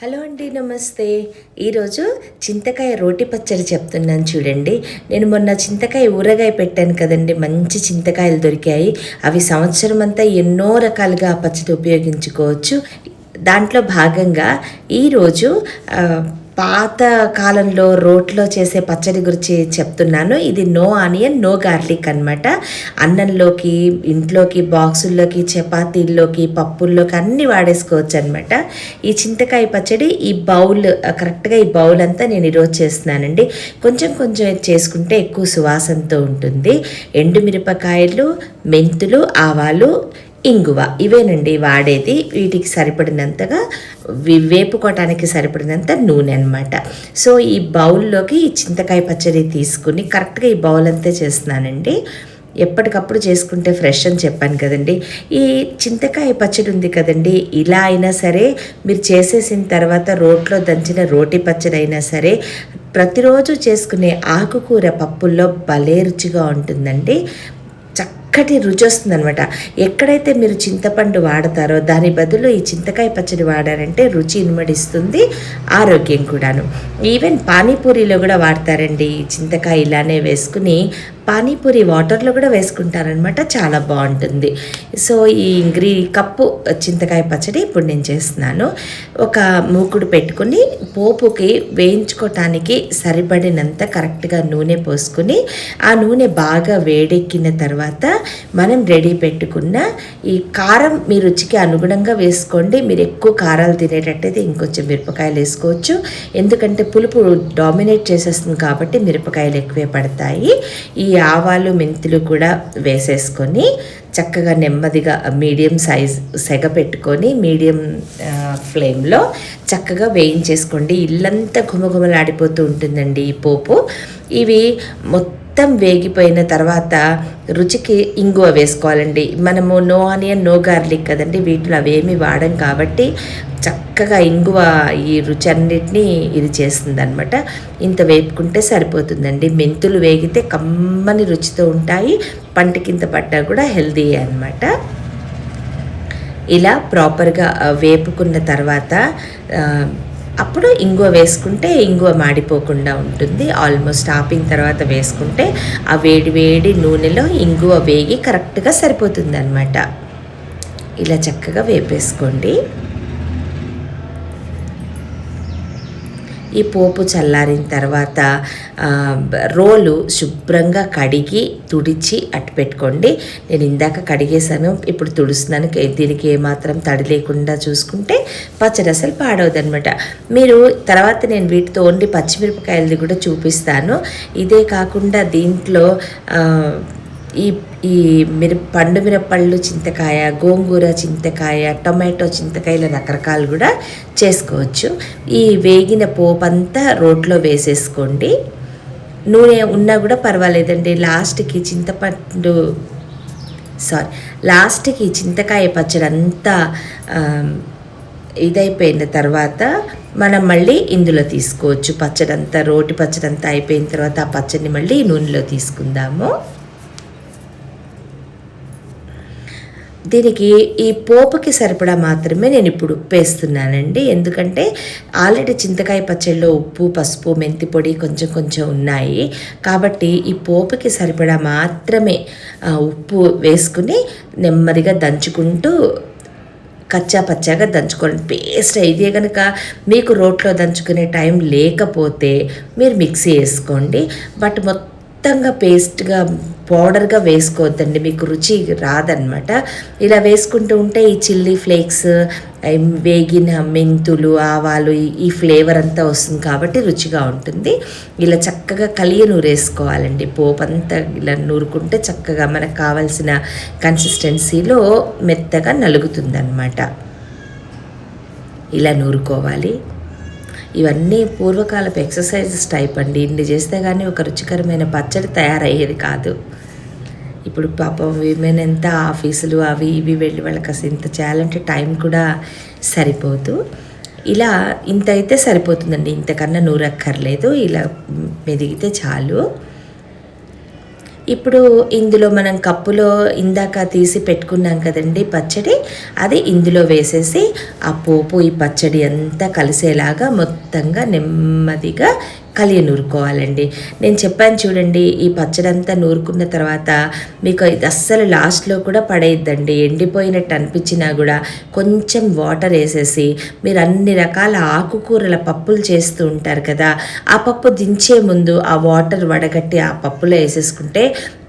Hello అండి, నమస్తే. ఈరోజు చింతకాయ రోటి పచ్చడి చెప్తున్నాను చూడండి. నేను మొన్న చింతకాయ ఊరగాయ పెట్టాను కదండి, మంచి చింతకాయలు దొరికాయి. అవి సంవత్సరం అంతా ఎన్నో రకాలుగా ఆ పచ్చడి ఉపయోగించుకోవచ్చు. దాంట్లో భాగంగా ఈరోజు పాత కాలంలో రోట్లో చేసే పచ్చడి గురించి చెప్తున్నాను. ఇది నో ఆనియన్ నో గార్లిక్ అనమాట. అన్నంలోకి, ఇంట్లోకి, బాక్సుల్లోకి, చపాతీల్లోకి, పప్పుల్లోకి అన్నీ వాడేసుకోవచ్చు అనమాట. ఈ చింతకాయ పచ్చడి ఈ బౌల్, కరెక్ట్గా ఈ బౌల్ అంతా నేను ఈరోజు చేస్తున్నానండి. కొంచెం కొంచెం చేసుకుంటే ఎక్కువ సువాసనతో ఉంటుంది. ఎండుమిరపకాయలు, మెంతులు, ఆవాలు, ఇంగువ ఇవేనండి వాడేది. వీటికి సరిపడినంతగా వేపుకోవటానికి సరిపడినంత నూనె అనమాట. సో ఈ బౌల్లోకి ఈ చింతకాయ పచ్చడి తీసుకుని కరెక్ట్గా ఈ బౌల్ అంతా చేస్తున్నానండి. ఎప్పటికప్పుడు చేసుకుంటే ఫ్రెష్ అని చెప్పాను కదండి. ఈ చింతకాయ పచ్చడి ఉంది కదండి, ఇలా అయినా సరే మీరు చేసేసిన తర్వాత రోట్లో దంచిన రోటి పచ్చడి అయినా సరే, ప్రతిరోజు చేసుకునే ఆకుకూర పప్పుల్లో భలే రుచిగా ఉంటుందండి. చక్కటి రుచి వస్తుందనమాట. ఎక్కడైతే మీరు చింతపండు వాడతారో దాని బదులు ఈ చింతకాయ పచ్చడి వాడారంటే రుచి ఇనుమడిస్తుంది, ఆరోగ్యం కూడాను. ఈవెన్ పానీపూరిలో కూడా వాడతారండి ఈ చింతకాయ. ఇలానే వేసుకుని పానీపూరి వాటర్లో కూడా వేసుకుంటారనమాట, చాలా బాగుంటుంది. సో ఈ కప్పు చింతకాయ పచ్చడి ఇప్పుడు నేను చేస్తున్నాను. ఒక మూకుడు పెట్టుకుని పోపుకి వేయించుకోవటానికి సరిపడినంత కరెక్ట్గా నూనె పోసుకుని, ఆ నూనె బాగా వేడెక్కిన తర్వాత మనం రెడీ పెట్టుకున్న ఈ కారం మీ రుచికి అనుగుణంగా వేసుకోండి. మీరు ఎక్కువ కారాలు తినేటట్టయితే ఇంకొంచెం మిరపకాయలు వేసుకోవచ్చు. ఎందుకంటే పులుపు డామినేట్ చేసేస్తుంది కాబట్టి మిరపకాయలు ఎక్కువే పడతాయి. ఈ ఆవాలు, మెంతులు కూడా వేసేసుకొని చక్కగా నెమ్మదిగా మీడియం సైజ్ సెగ పెట్టుకొని మీడియం ఫ్లేమ్లో చక్కగా వేయించేసుకోండి. ఇల్లంతా ఘుమఘుమలాడిపోతూ ఉంటుందండి ఈ పోపు. ఇవి మొత్తం వేగిపోయిన తర్వాత రుచికి ఇంగువ వేసుకోవాలండి. మనము నో ఆనియన్ నో గార్లిక్ కదండి, వీటిలో అవేమి వాడం కాబట్టి చక్కగా ఇంగువ ఈ రుచి అన్నిటినీ ఇది చేస్తుంది అనమాట. ఇంత వేపుకుంటే సరిపోతుందండి. మెంతులు వేగితే కమ్మని రుచితో ఉంటాయి, పంటికింత పట్టా కూడా హెల్దీ అనమాట. ఇలా ప్రాపర్గా వేపుకున్న తర్వాత అప్పుడు ఇంగువ వేసుకుంటే ఇంగువ మాడిపోకుండా ఉంటుంది. ఆల్మోస్ట్ ఆపిన తర్వాత వేసుకుంటే ఆ వేడి వేడి నూనెలో ఇంగువ వేగి కరెక్ట్గా సరిపోతుంది అనమాట. ఇలా చక్కగా వేపేసుకోండి. ఈ పోపు చల్లారిన తర్వాత రోలు శుభ్రంగా కడిగి తుడిచి అట్టు పెట్టుకోండి. నేను ఇందాక కడిగేసాను, ఇప్పుడు తుడుస్తున్నాను. దీనికి ఏమాత్రం తడి లేకుండా చూసుకుంటే పచ్చడి అసలు పాడవదనమాట. మీరు తర్వాత నేను వీటితో ఓన్లీ పచ్చిమిరపకాయలది కూడా చూపిస్తాను. ఇదే కాకుండా దీంట్లో ఈ ఈ పండు మిరపళ్ళు చింతకాయ, గోంగూర చింతకాయ, టొమాటో చింతకాయల రకరకాలు కూడా చేసుకోవచ్చు. ఈ వేగిన పోపంతా రోట్లో వేసేసుకోండి. నూనె ఉన్నా కూడా పర్వాలేదండి. లాస్ట్కి చింతకాయ పచ్చడి అంతా ఇదైపోయిన తర్వాత మనం మళ్ళీ ఇందులో తీసుకోవచ్చు. పచ్చడంతా, రోటి పచ్చడంతా అయిపోయిన తర్వాత ఆ పచ్చడిని మళ్ళీ నూనెలో తీసుకుందాము. దీనికి ఈ పోపుకి సరిపడా మాత్రమే నేను ఇప్పుడు ఉప్పు వేస్తున్నానండి. ఎందుకంటే ఆల్రెడీ చింతకాయ పచ్చడిలో ఉప్పు, పసుపు, మెంతి పొడి కొంచెం కొంచెం ఉన్నాయి కాబట్టి ఈ పోపుకి సరిపడా మాత్రమే ఉప్పు వేసుకుని నెమ్మదిగా దంచుకుంటూ కచ్చా పచ్చాగా దంచుకోండి. పేస్ట్ ఇదే కనుక మీకు రోట్లో దంచుకునే టైం లేకపోతే మీరు మిక్సీ వేసుకోండి. బట్ మొత్తంగా పేస్ట్గా పౌడర్గా వేసుకోవద్దండి, మీకు రుచి రాదనమాట. ఇలా వేసుకుంటూ ఉంటే ఈ చిల్లీ ఫ్లేక్స్, వేగిన మెంతులు, ఆవాలు, ఈ ఫ్లేవర్ అంతా వస్తుంది కాబట్టి రుచిగా ఉంటుంది. ఇలా చక్కగా కలియ నూరేసుకోవాలండి. పోపు అంతా ఇలా నూరుకుంటే చక్కగా మనకు కావాల్సిన కన్సిస్టెన్సీలో మెత్తగా నలుగుతుందన్నమాట. ఇలా నూరుకోవాలి. ఇవన్నీ పూర్వకాలపు ఎక్సర్సైజెస్ టైప్ అండి. ఇన్ని చేస్తే కానీ ఒక రుచికరమైన పచ్చడి తయారయ్యేది కాదు. ఇప్పుడు పాపం విమెన్ ఎంత ఆఫీసులు అవి ఇవి వెళ్ళి వాళ్ళకి అసలు ఇంత చేయాలంటే టైం కూడా సరిపోదు. ఇలా ఇంత అయితే సరిపోతుందండి, ఇంతకన్నా నూరక్కర్లేదు. ఇలా మెదిగితే చాలు. ఇప్పుడు ఇందులో మనం కప్పులో ఇందాక తీసి పెట్టుకున్నాం కదండి పచ్చడి, అది ఇందులో వేసేసి ఆ పోపు ఈ పచ్చడి అంతా కలిసేలాగా మొత్తంగా నెమ్మదిగా నూరుకోవాలండి. నేను చెప్పాను చూడండి, ఈ పచ్చడంతా నూరుకున్న తర్వాత మీకు ఇది అస్సలు లాస్ట్లో కూడా పడేయద్దండి. ఎండిపోయినట్టు అనిపించినా కూడా కొంచెం వాటర్ వేసేసి, మీరు అన్ని రకాల ఆకుకూరల పప్పులు చేస్తూ ఉంటారు కదా, ఆ పప్పు దించే ముందు ఆ వాటర్ వడగట్టి ఆ పప్పులో వేసేసుకుంటే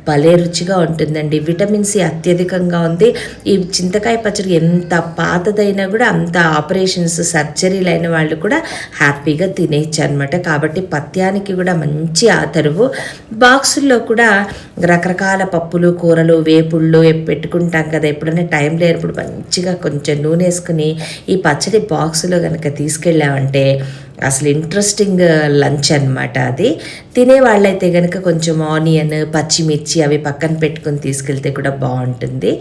భలే రుచిగా ఉంటుందండి. విటమిన్ సి అత్యధికంగా ఉంది. ఈ చింతకాయ పచ్చడి ఎంత పాతదైనా కూడా అంత ఆపరేషన్స్ సర్జరీలు అయిన వాళ్ళు కూడా హ్యాపీగా తినేయచ్చు అనమాట. కాబట్టి పథ్యానికి కూడా మంచి ఆతరువు. బాక్సుల్లో కూడా రకరకాల పప్పులు, కూరలు, వేపుళ్ళు పెట్టుకుంటాం కదా, ఎప్పుడైనా టైం లేనప్పుడు మంచిగా కొంచెం నూనె వేసుకుని ఈ పచ్చడి బాక్సులో కనుక తీసుకెళ్ళామంటే అసలు ఇంట్రెస్టింగ్ లంచ్ అనమాట అది. తినే వాళ్ళైతే కనుక కొంచెం ఆనియన్, పచ్చిమిర్చి అవి పక్కన పెట్టుకొని తీసుకెళ్తే కూడా బాగుంటుంది.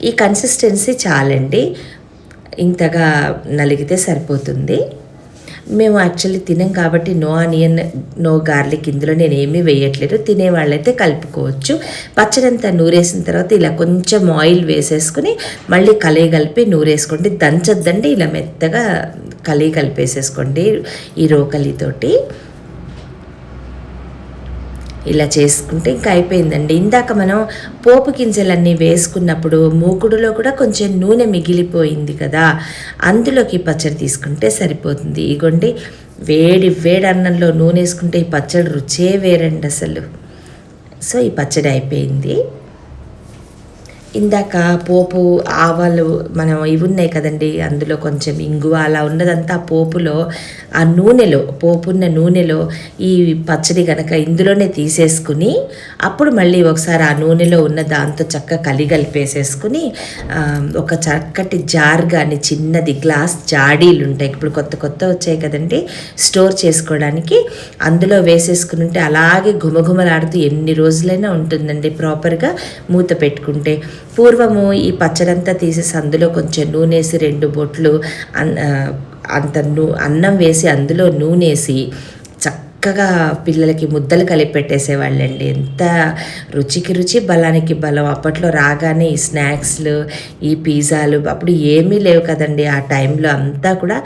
ఈ కన్సిస్టెన్సీ చాలండి, ఇంతగా నలిగితే సరిపోతుంది. మేము యాక్చువల్లీ తినం కాబట్టి నో ఆనియన్, నో గార్లిక్ ఇందులో నేను ఏమీ వేయట్లేదు. తినేవాళ్ళైతే కలుపుకోవచ్చు. పచ్చడంతా నూరేసిన తర్వాత ఇలా కొంచెం ఆయిల్ వేసేసుకుని మళ్ళీ కలిపి నూరేసుకోండి. దంచొద్దండి, ఇలా మెత్తగా కలిపేసేసుకోండి ఈ రోకలితోటి. ఇలా చేసుకుంటే ఇంకా అయిపోయిందండి. ఇందాక మనం పోపు గింజలన్నీ వేసుకున్నప్పుడు మూకుడులో కూడా కొంచెం నూనె మిగిలిపోయింది కదా, అందులోకి పచ్చడి తీసుకుంటే సరిపోతుంది. ఇగోండి, వేడి అన్నంలో నూనె వేసుకుంటే ఈ పచ్చడి రుచే వేరండి అసలు. సో ఈ పచ్చడి అయిపోయింది. ఇందాక పోపు ఆవాలు మనం ఇవి ఉన్నాయి కదండి, అందులో కొంచెం ఇంగువ అలా ఉన్నదంతా పోపులో ఆ నూనెలో, పోపున్న నూనెలో ఈ పచ్చడి కనుక ఇందులోనే తీసేసుకుని అప్పుడు మళ్ళీ ఒకసారి ఆ నూనెలో ఉన్న దాంతో చక్కగా కలిపేసేసుకుని ఒక చక్కటి జార్ కానీ చిన్నది గ్లాస్ జాడీలు ఉంటాయి, ఇప్పుడు కొత్త వచ్చాయి కదండి స్టోర్ చేసుకోవడానికి, అందులో వేసేసుకుని ఉంటే అలాగే ఘుమఘుమలాడుతూ ఎన్ని రోజులైనా ఉంటుందండి ప్రాపర్గా మూత పెట్టుకుంటే. పూర్వము ఈ పచ్చడంతా తీసేసి అందులో కొంచెం నూనెసి 2 బొట్లు అన్నం వేసి అందులో నూనెసి చక్కగా పిల్లలకి ముద్దలు కలిపి పెట్టేసేవాళ్ళండి. ఎంత రుచికి రుచి, బలానికి బలం. అప్పట్లో రాగానే ఈ స్నాక్స్లు, ఈ పిజ్జాలు అప్పుడు ఏమీ లేవు కదండి ఆ టైంలో, అంతా కూడా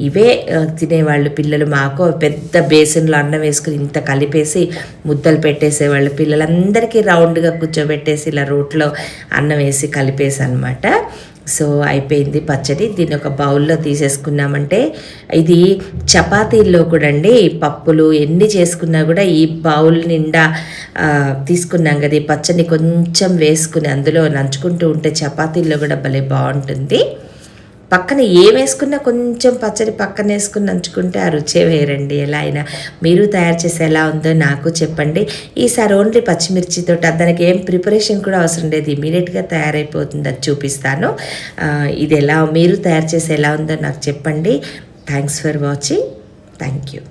ఇవే తినేవాళ్ళు పిల్లలు. మాకు పెద్ద బేసిన్లో అన్నం వేసుకుని ఇంత కలిపేసి ముద్దలు పెట్టేసేవాళ్ళు. పిల్లలందరికీ రౌండ్గా కూర్చోబెట్టేసి ఇలా రోట్లో అన్నం వేసి కలిపేసి అనమాట. సో అయిపోయింది పచ్చడి. దీన్ని ఒక బౌల్లో తీసేసుకున్నామంటే, ఇది చపాతీల్లో కూడా అండి పప్పులు ఎన్ని చేసుకున్నా కూడా ఈ బౌల్ నిండా తీసుకున్నాం కదా, ఈ పచ్చడిని కొంచెం వేసుకుని అందులో నంచుకుంటూ ఉంటే చపాతీల్లో కూడా భలే బాగుంటుంది. పక్కన ఏం వేసుకున్నా కొంచెం పచ్చడి పక్కన వేసుకుని నంచుకుంటే ఆ రుచే వేరండి. ఎలా అయినా మీరు తయారు చేసి ఎలా ఉందో నాకు చెప్పండి. ఈసారి ఓన్లీ పచ్చిమిర్చితో, దానికి ఏం ప్రిపరేషన్ కూడా అవసరం లేదు, ఇమీడియట్గా తయారైపోతుంది, అది చూపిస్తాను. ఇది ఎలా మీరు తయారు చేసి ఎలా ఉందో నాకు చెప్పండి. Thanks for watching. Thank you.